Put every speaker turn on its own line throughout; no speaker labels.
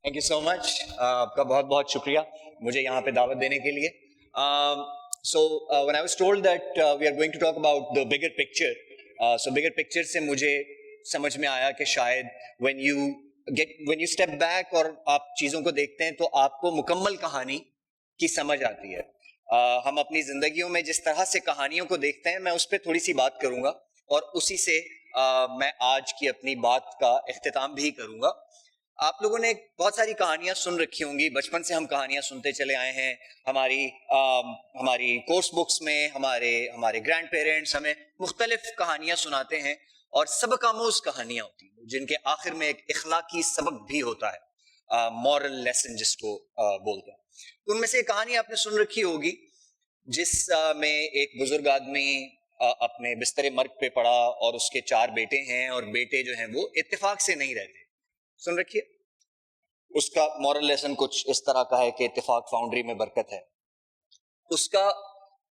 Thank you so مچ. آپ کا بہت بہت شکریہ مجھے یہاں پہ دعوت دینے کے لیے. سو when I was told that we are going to talk about the bigger picture, so bigger picture سے مجھے سمجھ میں آیا کہ شاید when you step back اور آپ چیزوں کو دیکھتے ہیں تو آپ کو مکمل کہانی کی سمجھ آتی ہے. ہم اپنی زندگیوں میں جس طرح سے کہانیوں کو دیکھتے ہیں میں اس پہ تھوڑی سی بات کروں گا اور اسی سے میں آج کی اپنی بات کا اختتام بھی کروں گا. آپ لوگوں نے بہت ساری کہانیاں سن رکھی ہوں گی، بچپن سے ہم کہانیاں سنتے چلے آئے ہیں. ہماری کورس بکس میں ہمارے گرینڈ پیرنٹس ہمیں مختلف کہانیاں سناتے ہیں اور سبق آموز کہانیاں ہوتی ہیں جن کے آخر میں ایک اخلاقی سبق بھی ہوتا ہے، مورل لیسن جس کو بولتے ہیں. ان میں سے ایک کہانی آپ نے سن رکھی ہوگی جس میں ایک بزرگ آدمی اپنے بستر مرگ پہ پڑا اور اس کے 4 بیٹے ہیں اور بیٹے جو ہیں وہ اتفاق سے نہیں رہتے. سن رکھیے. اس کا مورل لیسن کچھ اس طرح کا ہے کہ اتفاق فاؤنڈری میں برکت ہے. اس کا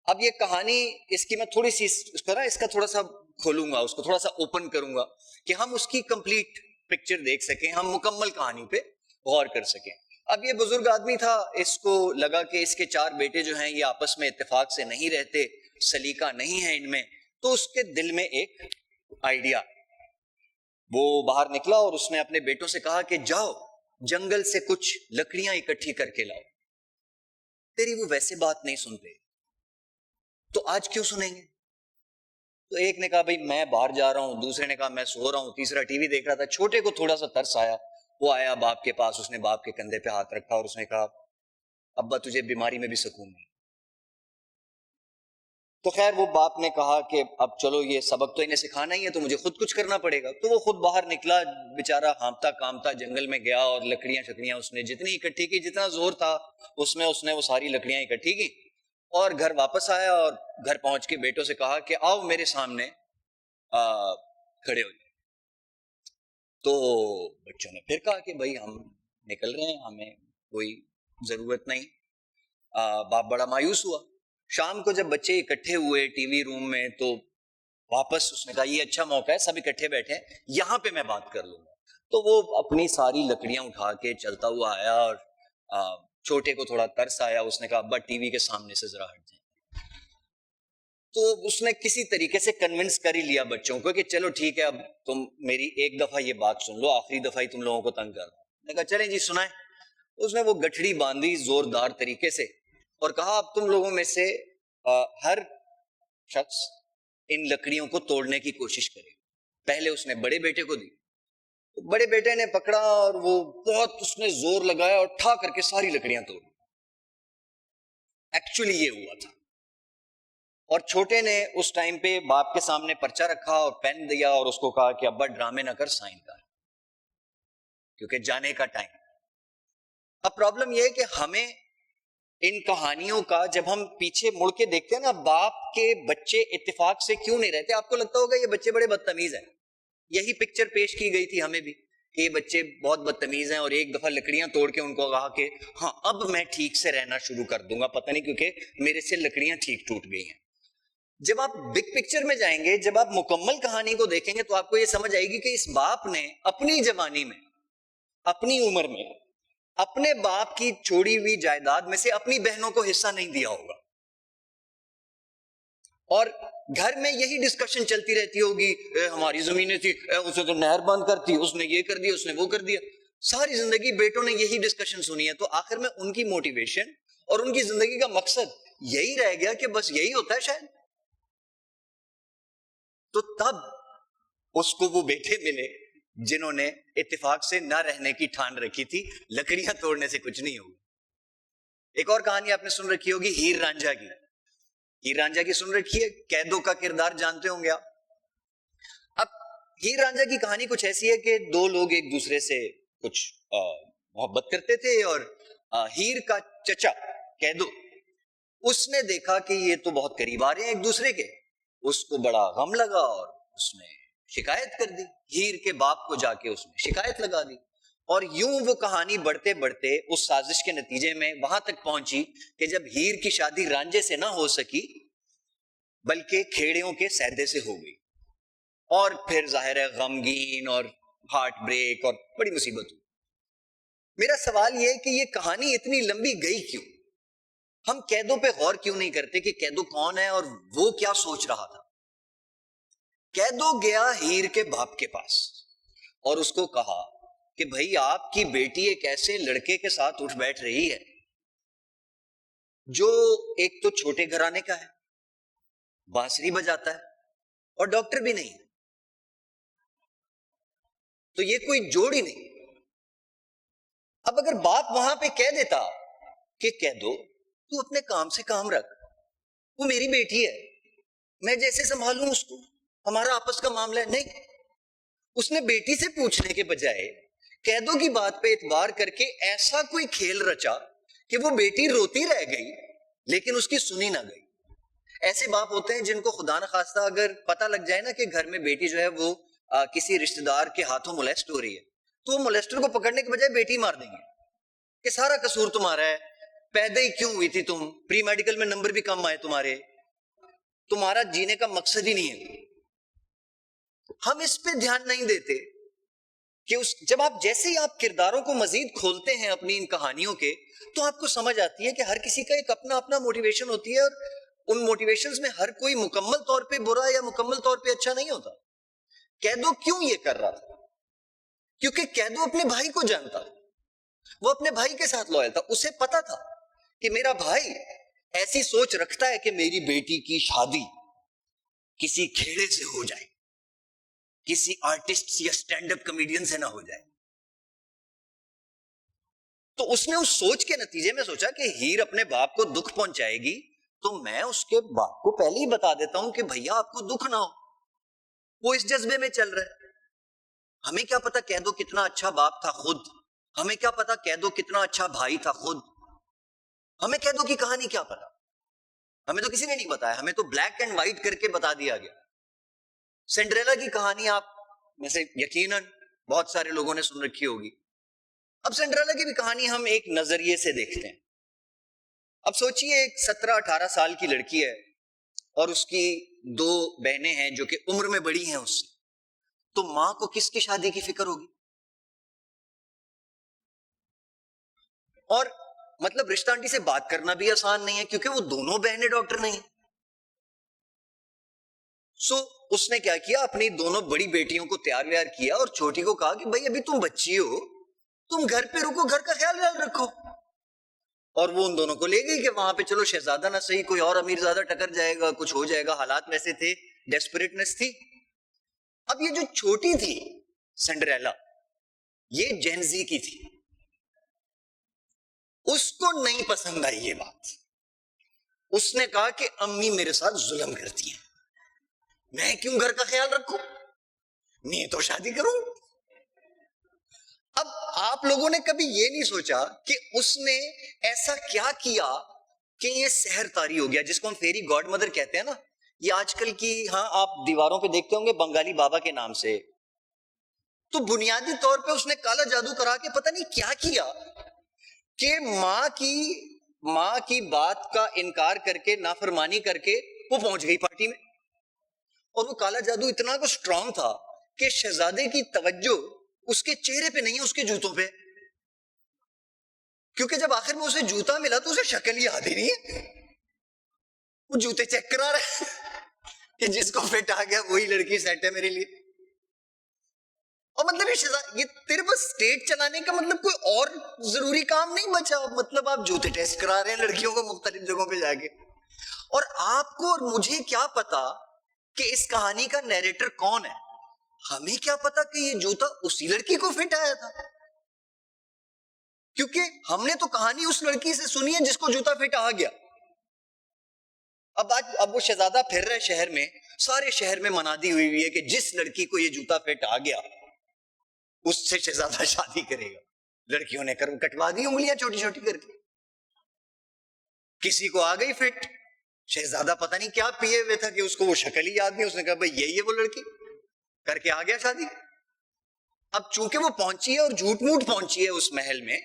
اب یہ کہانی اس کی میں تھوڑی سی اس کا تھوڑا سا کھولوں گا، اس کو تھوڑا سا اوپن کروں گا کہ ہم اس کی کمپلیٹ پکچر دیکھ سکیں، ہم مکمل کہانی پہ غور کر سکیں. اب یہ بزرگ آدمی تھا، اس کو لگا کہ اس کے 4 بیٹے جو ہیں یہ آپس میں اتفاق سے نہیں رہتے، سلیقہ نہیں ہے ان میں. تو اس کے دل میں ایک آئیڈیا، وہ باہر نکلا اور اس نے اپنے بیٹوں سے کہا کہ جاؤ جنگل سے کچھ لکڑیاں اکٹھی کر کے لاؤ. تیری وہ ویسے بات نہیں سنتے تو آج کیوں سنیں گے؟ تو ایک نے کہا بھائی میں باہر جا رہا ہوں، دوسرے نے کہا میں سو رہا ہوں، تیسرا ٹی وی دیکھ رہا تھا. چھوٹے کو تھوڑا سا ترس آیا، وہ آیا باپ کے پاس، اس نے باپ کے کندھے پہ ہاتھ رکھا اور اس نے کہا ابا تجھے بیماری میں بھی سکون نہیں. تو خیر وہ باپ نے کہا کہ اب چلو یہ سبق تو انہیں سکھانا ہی ہے تو مجھے خود کچھ کرنا پڑے گا. تو وہ خود باہر نکلا، بیچارہ ہانپتا کامتا جنگل میں گیا اور لکڑیاں شکڑیاں اس نے جتنی اکٹھی کی، جتنا زور تھا اس نے وہ ساری لکڑیاں اکٹھی کی اور گھر واپس آیا اور گھر پہنچ کے بیٹوں سے کہا کہ آؤ میرے سامنے کھڑے ہو جائے. تو بچوں نے پھر کہا کہ بھائی ہم نکل رہے ہیں، ہمیں کوئی ضرورت نہیں. باپ بڑا مایوس ہوا. شام کو جب بچے اکٹھے ہوئے ٹی وی روم میں تو واپس اس نے کہا یہ اچھا موقع ہے، سب اکٹھے بیٹھے ہیں، یہاں پہ میں بات کر لوں گا. تو وہ اپنی ساری لکڑیاں اٹھا کے چلتا ہوا آیا اور چھوٹے کو تھوڑا ترس آیا. اس نے کہا ابا ٹی وی کے سامنے سے ذرا ہٹ جائیں. تو اس نے کسی طریقے سے کنونس کر ہی لیا بچوں کو کہ چلو ٹھیک ہے اب تم میری ایک دفعہ یہ بات سن لو، آخری دفعہ ہی تم لوگوں کو تنگ کر رہا ہوں. نے کہا چلیں جی سنائیں. اس نے وہ گٹھڑی باندھی زوردار طریقے سے اور کہا اب تم لوگوں میں سے ہر شخص ان لکڑیوں کو توڑنے کی کوشش کرے. پہلے اس نے بڑے بیٹے کو دی، بڑے بیٹے نے پکڑا اور وہ بہت اس نے زور لگایا اور ٹھا کر کے ساری لکڑیاں توڑ. ایکچولی یہ ہوا تھا. اور چھوٹے نے اس ٹائم پہ باپ کے سامنے پرچہ رکھا اور پین دیا اور اس کو کہا کہ ابا ڈرامے نہ کر، سائن کر، کیونکہ جانے کا ٹائم. اب پرابلم یہ ہے کہ ہمیں ان کہانیوں کا جب ہم پیچھے مڑ کے دیکھتے ہیں نا، باپ کے بچے اتفاق سے کیوں نہیں رہتے؟ آپ کو لگتا ہوگا یہ بچے بڑے بدتمیز ہیں. یہی پکچر پیش کی گئی تھی ہمیں بھی کہ یہ بچے بہت بدتمیز ہیں اور ایک دفعہ لکڑیاں توڑ کے ان کو کہا کہ ہاں اب میں ٹھیک سے رہنا شروع کر دوں گا، پتہ نہیں کیونکہ میرے سے لکڑیاں ٹھیک ٹوٹ گئی ہیں. جب آپ بگ پکچر میں جائیں گے، جب آپ مکمل کہانی کو دیکھیں گے تو آپ کو یہ سمجھ آئے گی کہ اس باپ نے اپنی جوانی میں، اپنی عمر میں، اپنے باپ کی چھوڑی ہوئی جائیداد میں سے اپنی بہنوں کو حصہ نہیں دیا ہوگا. اور گھر میں یہی ڈسکشن چلتی رہتی ہوگی، ہماری زمینیں تھی، اسے تو نہر بند کرتی، اس نے یہ کر دیا، اس نے وہ کر دیا. ساری زندگی بیٹوں نے یہی ڈسکشن سنی ہے. تو آخر میں ان کی موٹیویشن اور ان کی زندگی کا مقصد یہی رہ گیا کہ بس یہی ہوتا ہے شاید. تو تب اس کو وہ بیٹے ملے جنہوں نے اتفاق سے نہ رہنے کی ٹھان رکھی تھی، لکڑیاں توڑنے سے کچھ نہیں ہوگا. ایک اور کہانی آپ نے سن رکھی ہوگی ہیر رانجھا کی. ہیر رانجھا کی سن رکھی ہے؟ قیدوں کا کردار جانتے ہوں گے آپ. اب ہیر رانجھا کی کہانی کچھ ایسی ہے کہ 2 لوگ ایک دوسرے سے کچھ محبت کرتے تھے اور ہیر کا چچا قیدو، اس نے دیکھا کہ یہ تو بہت قریب آ رہے ہیں ایک دوسرے کے. اس کو بڑا غم لگا اور اس نے شکایت کر دی. ہیر کے باپ کو جا کے اس نے شکایت لگا دی. اور یوں وہ کہانی بڑھتے بڑھتے اس سازش کے نتیجے میں وہاں تک پہنچی کہ جب ہیر کی شادی رانجھے سے نہ ہو سکی بلکہ کھیڑیوں کے سیدے سے ہو گئی. اور پھر ظاہر ہے غمگین اور ہارٹ بریک اور بڑی مصیبت ہوئی. میرا سوال یہ ہے کہ یہ کہانی اتنی لمبی گئی کیوں؟ ہم قیدوں پہ غور کیوں نہیں کرتے کہ قیدو کون ہے اور وہ کیا سوچ رہا تھا؟ قیدو گیا ہیر کے باپ کے پاس اور اس کو کہا کہ بھائی آپ کی بیٹی ایک ایسے لڑکے کے ساتھ اٹھ بیٹھ رہی ہے جو ایک تو چھوٹے گھرانے کا ہے، بانسری بجاتا ہے اور ڈاکٹر بھی نہیں، تو یہ کوئی جوڑ ہی نہیں۔ اب اگر باپ وہاں پہ کہہ دیتا کہ کہہ دو تو اپنے کام سے کام رکھ، وہ میری بیٹی ہے، میں جیسے سنبھالوں اس کو، ہمارا آپس کا معاملہ ہے، نہیں، اس نے بیٹی سے پوچھنے کے بجائے قیدوں کی بات پہ اعتبار کر کے ایسا کوئی کھیل رچا کہ وہ بیٹی روتی رہ گئی لیکن اس کی سنی نہ گئی۔ ایسے باپ ہوتے ہیں جن کو خدا نخواستہ اگر پتہ لگ جائے نا کہ گھر میں بیٹی جو ہے وہ کسی رشتہ دار کے ہاتھوں مولیسٹ ہو رہی ہے، تو وہ مولیسٹر کو پکڑنے کے بجائے بیٹی مار دیں گے کہ سارا قصور تمہارا ہے، پیدا ہی کیوں ہوئی تھی تم، پری میڈیکل میں نمبر بھی کم آئے تمہارے، تمہارا جینے کا مقصد ہی نہیں ہے۔ ہم اس پہ دھیان نہیں دیتے کہ جب آپ جیسے ہی آپ کرداروں کو مزید کھولتے ہیں اپنی ان کہانیوں کے، تو آپ کو سمجھ آتی ہے کہ ہر کسی کا ایک اپنا اپنا موٹیویشن ہوتی ہے، اور ان موٹیویشنز میں ہر کوئی مکمل طور پہ برا یا مکمل طور پہ اچھا نہیں ہوتا۔ قیدو کیوں یہ کر رہا تھا؟ کیونکہ قیدو اپنے بھائی کو جانتا، وہ اپنے بھائی کے ساتھ لویل تھا، اسے پتا تھا کہ میرا بھائی ایسی سوچ رکھتا ہے کہ میری بیٹی کی شادی کسی کھیڑے سے ہو جائے، کسی آرٹسٹ یا سٹینڈ اپ کمیڈین سے نہ ہو جائے۔ تو اس نے اس سوچ کے نتیجے میں سوچا کہ ہیر اپنے باپ کو دکھ پہنچائے گی تو میں اس کے باپ کو پہلے ہی بتا دیتا ہوں کہ بھیا آپ کو دکھ نہ ہو۔ وہ اس جذبے میں چل رہا ہے۔ ہمیں کیا پتا قیدو کتنا اچھا باپ تھا خود، ہمیں کیا پتا قیدو کتنا اچھا بھائی تھا خود، ہمیں قیدو کی کہانی کیا پتا، ہمیں تو کسی نے نہیں بتایا، ہمیں تو بلیک اینڈ وائٹ کر کے بتا دیا گیا۔ سنڈریلا کی کہانی آپ میں سے یقیناً بہت سارے لوگوں نے سن رکھی ہوگی۔ اب سنڈریلا کی بھی کہانی ہم ایک نظریے سے دیکھتے ہیں۔ اب سوچئے ایک 17-18 سال کی لڑکی ہے اور اس کی 2 بہنیں ہیں جو کہ عمر میں بڑی ہیں اس سے، تو ماں کو کس کی شادی کی فکر ہوگی؟ اور مطلب رشتہ آنٹی سے بات کرنا بھی آسان نہیں ہے کیونکہ وہ دونوں بہنیں ڈاکٹر نہیں ہیں۔ سو اس نے کیا کیا، اپنی دونوں بڑی بیٹیوں کو تیار ویار کیا اور چھوٹی کو کہا کہ بھائی ابھی تم بچی ہو، تم گھر پہ رکو، گھر کا خیال رکھو۔ اور وہ ان دونوں کو لے گئی کہ وہاں پہ چلو شہزادہ نہ صحیح کوئی اور امیر زادہ ٹکر جائے گا، کچھ ہو جائے گا، حالات ویسے تھے، ڈیسپریٹنس تھی۔ اب یہ جو چھوٹی تھی سنڈریلا، یہ جینزی کی تھی، اس کو نہیں پسند آئی یہ بات۔ اس نے کہا کہ امی میرے ساتھ ظلم کرتی ہیں، میں کیوں گھر کا خیال رکھوں، میں تو شادی کروں۔ اب آپ لوگوں نے کبھی یہ نہیں سوچا کہ اس نے ایسا کیا کیا کہ یہ سحر طاری ہو گیا، جس کو ہم فیری گاڈ مدر کہتے ہیں نا، یہ آج کل کی، ہاں آپ دیواروں پہ دیکھتے ہوں گے بنگالی بابا کے نام سے۔ تو بنیادی طور پہ اس نے کالا جادو کرا کے پتہ نہیں کیا کیا کہ ماں کی بات کا انکار کر کے، نافرمانی کر کے وہ پہنچ گئی پارٹی میں۔ اور وہ کالا جادو اتنا کو سٹرونگ تھا کہ شہزادے کی توجہ اس کے چہرے پہ نہیں ہے، اس کے جوتوں پہ، کیونکہ جب آخر میں اسے جوتا ملا تو اسے شکل ہی یاد ہی نہیں ہے، وہ جوتے چیک کرا رہا ہے کہ جس کو فٹ آ گیا وہی لڑکی سیٹ ہے میرے لیے۔ اور مطلب یہ تیرے پاس اسٹیٹ چلانے کا مطلب کوئی اور ضروری کام نہیں بچا، مطلب آپ جوتے ٹیسٹ کرا رہے ہیں لڑکیوں کو مختلف جگہوں پہ جا کے۔ اور آپ کو اور مجھے کیا پتا کہ اس کہانی کا نیریٹر کون ہے؟ ہمیں کیا پتا کہ یہ جوتا اسی لڑکی کو فٹ آیا تھا، کیونکہ ہم نے تو کہانی اس لڑکی سے سنی ہے جس کو جوتا فٹ آ گیا۔ اب وہ شہزادہ پھر رہے شہر میں، سارے شہر میں منادی ہوئی ہے کہ جس لڑکی کو یہ جوتا فٹ آ گیا اس سے شہزادہ شادی کرے گا۔ لڑکیوں نے کٹوا دی انگلیاں چھوٹی چھوٹی کر کے، کسی کو آ گئی فٹ، شہزادہ پتہ نہیں کیا پیے ہوئے تھا کہ اس کو وہ شکل ہی یاد نہیں، اس نے کہا بھائی یہی ہے وہ لڑکی، کر کے آ گیا شادی۔ اب چونکہ وہ پہنچی ہے اور جھوٹ موٹ پہنچی ہے اس محل میں،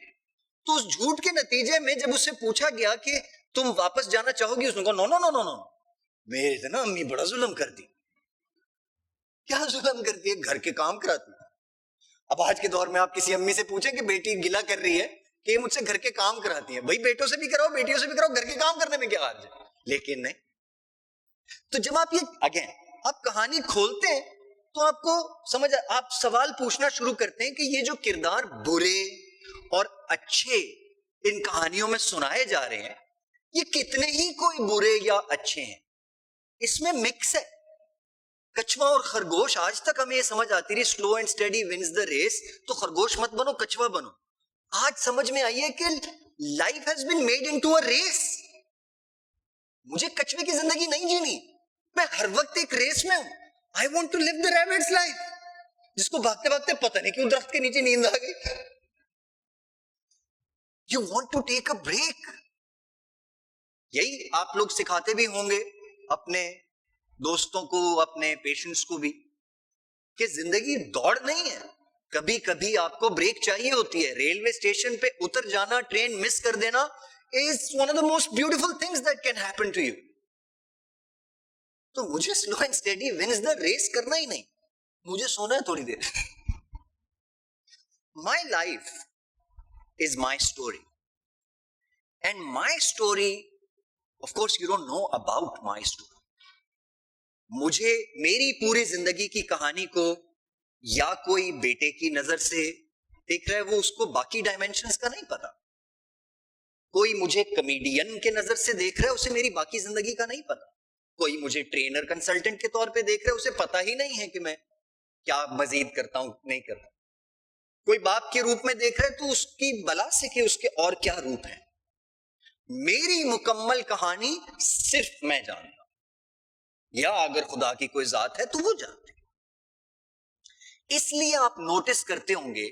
تو اس جھوٹ کے نتیجے میں جب اس سے پوچھا گیا کہ تم واپس جانا چاہو گی، اس نے کہا نو نو نو نو نو، میرے سے نا امی بڑا ظلم کرتی۔ کیا ظلم کرتی ہے؟ گھر کے کام کراتی، اب آج کے دور میں آپ کسی امی سے پوچھیں کہ بیٹی گلا کر رہی ہے کہ یہ مجھ سے گھر کے کام کراتی ہیں، بھائی بیٹوں سے بھی کراؤ بیٹیوں سے بھی کراؤ، گھر کے کام کرنے میں کیا حرج ہے؟ لیکن نہیں. تو جب آپ یہ اگین آپ کہانی کھولتے ہیں تو آپ کو سمجھ، آپ سوال پوچھنا شروع کرتے ہیں کہ یہ جو کردار برے اور اچھے ان کہانیوں میں سنائے جا رہے ہیں، یہ کتنے ہی کوئی برے یا اچھے ہیں، اس میں مکس ہے. کچھوا اور خرگوش، آج تک ہمیں یہ سمجھ آتی رہی slow and steady wins the race, تو خرگوش مت بنو کچھوا بنو. آج سمجھ میں آئی ہے کہ life has been made into a race. مجھے کچھوے کی زندگی نہیں جینی، میں ہر وقت ایک ریس میں ہوں. I want to live the rabbit's life. جس کو بھاگتے بھاگتے پتہ نہیں کیوں درخت کے نیچے نیند آ گئی. You want to take a break. یہی آپ لوگ سکھاتے بھی ہوں گے اپنے دوستوں کو، اپنے پیشنٹس کو بھی، کہ زندگی دوڑ نہیں ہے، کبھی کبھی آپ کو بریک چاہیے ہوتی ہے. ریلوے اسٹیشن پہ اتر جانا، ٹرین مس کر دینا is one of the most beautiful things that can happen to you. تو مجھے slow and steady wins the race کرنا ہی نہیں، مجھے سونا ہے تھوڑی دیر. My life is my story. And my story, of course you don't know about my story. مجھے میری پوری زندگی کی کہانی کو یا کوئی بیٹے کی نظر سے دیکھ رہا ہے، وہ اس کو باقی ڈائمینشنز کا نہیں پتا. کوئی مجھے کمیڈین کے نظر سے دیکھ رہا ہے، اسے میری باقی زندگی کا نہیں پتا. کوئی مجھے ٹرینر کنسلٹنٹ کے طور پہ دیکھ رہا ہے، اسے پتا ہی نہیں ہے کہ میں کیا مزید کرتا ہوں نہیں کرتا. کوئی باپ کے روپ میں دیکھ رہا ہے تو اس کی بلا سے کہ اس کے اور کیا روپ ہیں. میری مکمل کہانی صرف میں جانتا ہوں، یا اگر خدا کی کوئی ذات ہے تو وہ جانتے. اس لیے آپ نوٹس کرتے ہوں گے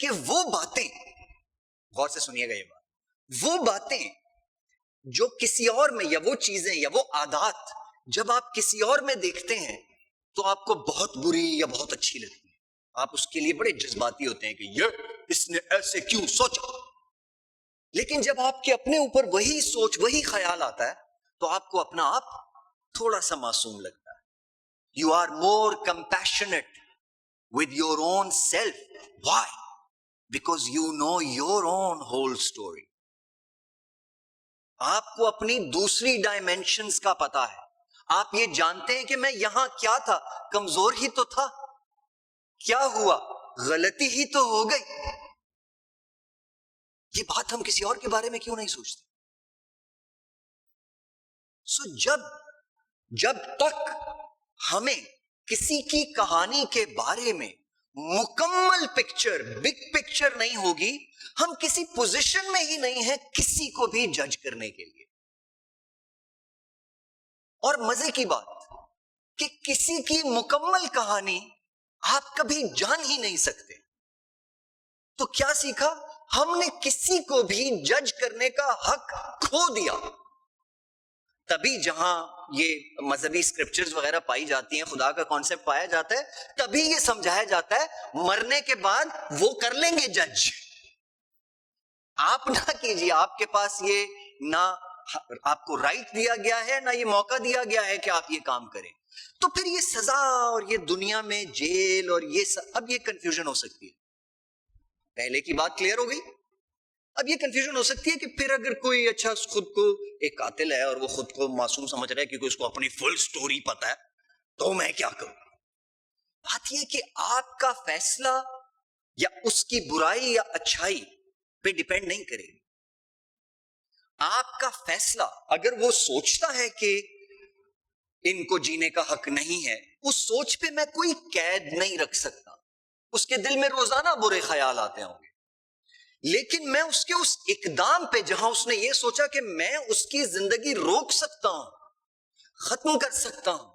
کہ وہ باتیں، غور سے سنیے گا یہ بات، وہ باتیں جو کسی اور میں، یا وہ چیزیں یا وہ عادات جب آپ کسی اور میں دیکھتے ہیں تو آپ کو بہت بری یا بہت اچھی لگتی ہے. آپ اس کے لیے بڑے جذباتی ہوتے ہیں کہ یہ اس نے ایسے کیوں سوچا. لیکن جب آپ کے اپنے اوپر وہی سوچ، وہی خیال آتا ہے تو آپ کو اپنا آپ تھوڑا سا معصوم لگتا ہے. You are more compassionate with your own self. Why? Because you know your own whole story. آپ کو اپنی دوسری ڈائمینشنز کا پتا ہے. آپ یہ جانتے ہیں کہ میں یہاں کیا تھا، کمزور ہی تو تھا، کیا ہوا، غلطی ہی تو ہو گئی. یہ بات ہم کسی اور کے بارے میں کیوں نہیں سوچتے؟ جب تک ہمیں کسی کی کہانی کے بارے میں مکمل پکچر، بگ پکچر نہیں ہوگی، ہم کسی پوزیشن میں ہی نہیں ہیں کسی کو بھی جج کرنے کے لیے. اور مزے کی بات کہ کسی کی مکمل کہانی آپ کبھی جان ہی نہیں سکتے. تو کیا سیکھا ہم نے؟ کسی کو بھی جج کرنے کا حق کھو دیا. تبھی جہاں یہ مذہبی اسکرپچرز وغیرہ پائی جاتی ہیں، خدا کا کانسیپٹ پایا جاتا ہے، تبھی یہ سمجھایا جاتا ہے مرنے کے بعد وہ کر لیں گے جج. آپ نہ کیجیے، آپ کے پاس یہ نہ آپ کو رائٹ دیا گیا ہے، نہ یہ موقع دیا گیا ہے کہ آپ یہ کام کریں. تو پھر یہ سزا اور یہ دنیا میں جیل اور یہ اب یہ کنفیوژن ہو سکتی ہے. پہلے کی بات کلیئر ہو گئی. اب یہ کنفیوژن ہو سکتی ہے کہ پھر اگر کوئی اچھا خود کو ایک قاتل ہے اور وہ خود کو معصوم سمجھ رہا ہے کیونکہ اس کو اپنی فل سٹوری پتا ہے، تو میں کیا کروں؟ بات یہ کہ آپ کا فیصلہ یا اس کی برائی یا اچھائی پہ ڈیپینڈ نہیں کرے گی. آپ کا فیصلہ، اگر وہ سوچتا ہے کہ ان کو جینے کا حق نہیں ہے، اس سوچ پہ میں کوئی قید نہیں رکھ سکتا. اس کے دل میں روزانہ برے خیال آتے ہوں گے، لیکن میں اس کے اس اقدام پہ جہاں اس نے یہ سوچا کہ میں اس کی زندگی روک سکتا ہوں، ختم کر سکتا ہوں،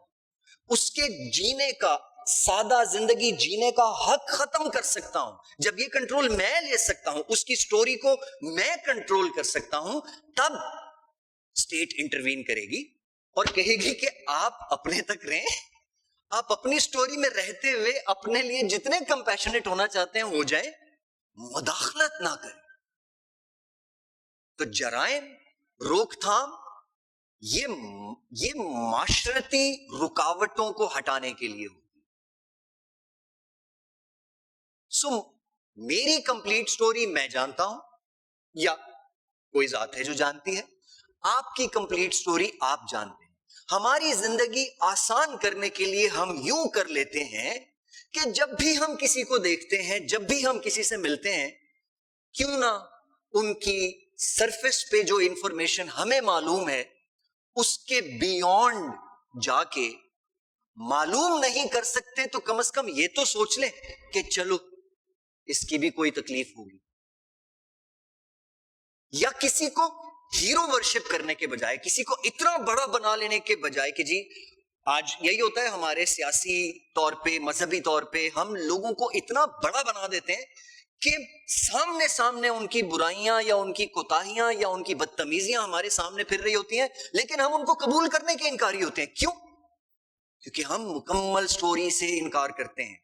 اس کے جینے کا، سادہ زندگی جینے کا حق ختم کر سکتا ہوں، جب یہ کنٹرول میں لے سکتا ہوں، اس کی سٹوری کو میں کنٹرول کر سکتا ہوں، تب اسٹیٹ انٹروین کرے گی اور کہے گی کہ آپ اپنے تک رہیں، آپ اپنی سٹوری میں رہتے ہوئے اپنے لیے جتنے کمپیشنیٹ ہونا چاہتے ہیں ہو جائیں، مداخلت نہ کریں. تو جرائم روک تھام یہ معاشرتی رکاوٹوں کو ہٹانے کے لیے ہوگی. سو میری کمپلیٹ سٹوری میں جانتا ہوں یا کوئی ذات ہے جو جانتی ہے, آپ کی کمپلیٹ سٹوری آپ جانتے ہیں. ہماری زندگی آسان کرنے کے لیے ہم یوں کر لیتے ہیں کہ جب بھی ہم کسی کو دیکھتے ہیں, جب بھی ہم کسی سے ملتے ہیں, کیوں نہ ان کی سرفیس پہ جو انفارمیشن ہمیں معلوم ہے اس کے بیونڈ جا کے معلوم نہیں کر سکتے تو کم از کم یہ تو سوچ لیں کہ چلو اس کی بھی کوئی تکلیف ہوگی. یا کسی کو ہیرو ورشپ کرنے کے بجائے, کسی کو اتنا بڑا بنا لینے کے بجائے کہ جی آج یہی ہوتا ہے ہمارے سیاسی طور پہ, مذہبی طور پہ, ہم لوگوں کو اتنا بڑا بنا دیتے ہیں کہ سامنے ان کی برائیاں یا ان کی کوتاہیاں یا ان کی بدتمیزیاں ہمارے سامنے پھر رہی ہوتی ہیں, لیکن ہم ان کو قبول کرنے کے انکاری ہوتے ہیں. کیوں؟ کیونکہ ہم مکمل سٹوری سے انکار کرتے ہیں.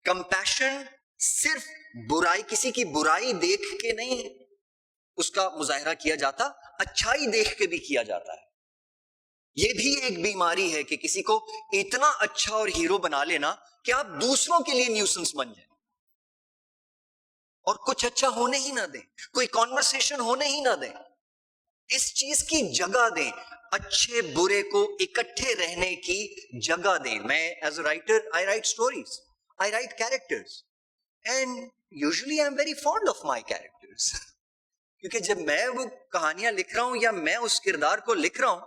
کمپیشن صرف برائی, کسی کی برائی دیکھ کے نہیں اس کا مظاہرہ کیا جاتا, اچھائی دیکھ کے بھی کیا جاتا ہے. یہ بھی ایک بیماری ہے کہ کسی کو اتنا اچھا اور ہیرو بنا لینا کہ آپ دوسروں کے لیے نیوسنس بن جائیں اور کچھ اچھا ہونے ہی نہ دیں, کوئی کانورسیشن ہونے ہی نہ دیں, اس چیز کی جگہ دیں, اچھے برے کو اکٹھے رہنے کی جگہ دیں. میں as a writer I right stories, I right characters, and usually I am very fond of my characters. کیونکہ جب میں وہ کہانیاں لکھ رہا ہوں یا میں اس کردار کو لکھ رہا ہوں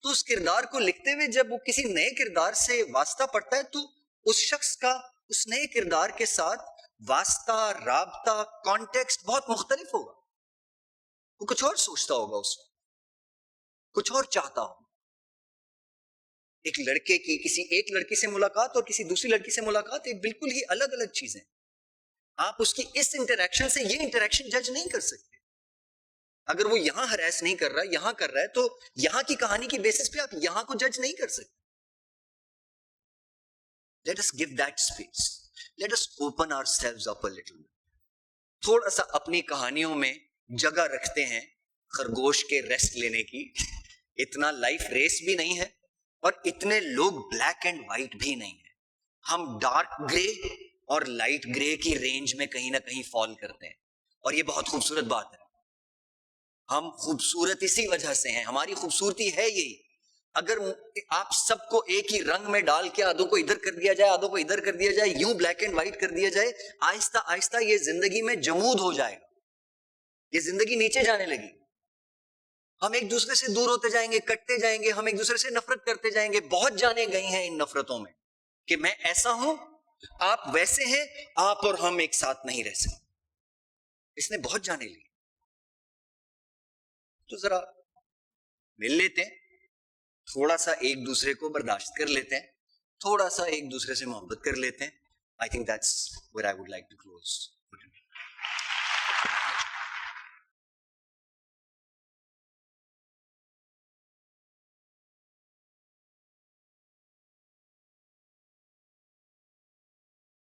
تو اس کردار کو لکھتے ہوئے جب وہ کسی نئے کردار سے واسطہ پڑتا ہے تو اس شخص کا اس نئے کردار کے ساتھ واسطہ, رابطہ, کانٹیکسٹ بہت مختلف ہوگا. وہ کچھ اور سوچتا ہوگا, اس میں کچھ اور چاہتا ہوگا. ایک لڑکے کی کسی ایک لڑکی سے ملاقات اور کسی دوسری لڑکی سے ملاقات ایک بالکل ہی الگ الگ چیزیں. آپ اس کی اس انٹریکشن سے یہ انٹریکشن جج نہیں کر سکتے. اگر وہ یہاں ہراس نہیں کر رہا, یہاں کر رہا ہے, تو یہاں کی کہانی کی بیسس پہ آپ یہاں کو جج نہیں کر سکتے. Let us give that space. Let us open ourselves up a little bit. تھوڑا سا اپنی کہانیوں میں جگہ رکھتے ہیں خرگوش کے ریسٹ لینے کی. اتنا لائف ریس بھی نہیں ہے اور اتنے لوگ بلیک اینڈ وائٹ بھی نہیں ہیں. ہم ڈارک گرے اور لائٹ گرے کی رینج میں کہیں نہ کہیں فال کرتے ہیں, اور یہ بہت خوبصورت بات ہے. ہم خوبصورت اسی وجہ سے ہیں, ہماری خوبصورتی ہے یہی. اگر آپ سب کو ایک ہی رنگ میں ڈال کے آدھوں کو ادھر کر دیا جائے, آدھوں کو ادھر کر دیا جائے, یوں بلیک اینڈ وائٹ کر دیا جائے, آہستہ آہستہ یہ زندگی میں جمود ہو جائے گا, یہ زندگی نیچے جانے لگی. ہم ایک دوسرے سے دور ہوتے جائیں گے, کٹتے جائیں گے, ہم ایک دوسرے سے نفرت کرتے جائیں گے. بہت جانے گئی ہیں ان نفرتوں میں کہ میں ایسا ہوں, آپ ویسے ہیں, آپ اور ہم ایک ساتھ نہیں رہ سکتے. اس نے بہت جانے لی. تو ذرا مل لیتے ہیں, تھوڑا سا ایک دوسرے کو برداشت کر لیتے ہیں, تھوڑا سا ایک دوسرے سے محبت کر لیتے ہیں. I think that's where I would like to close.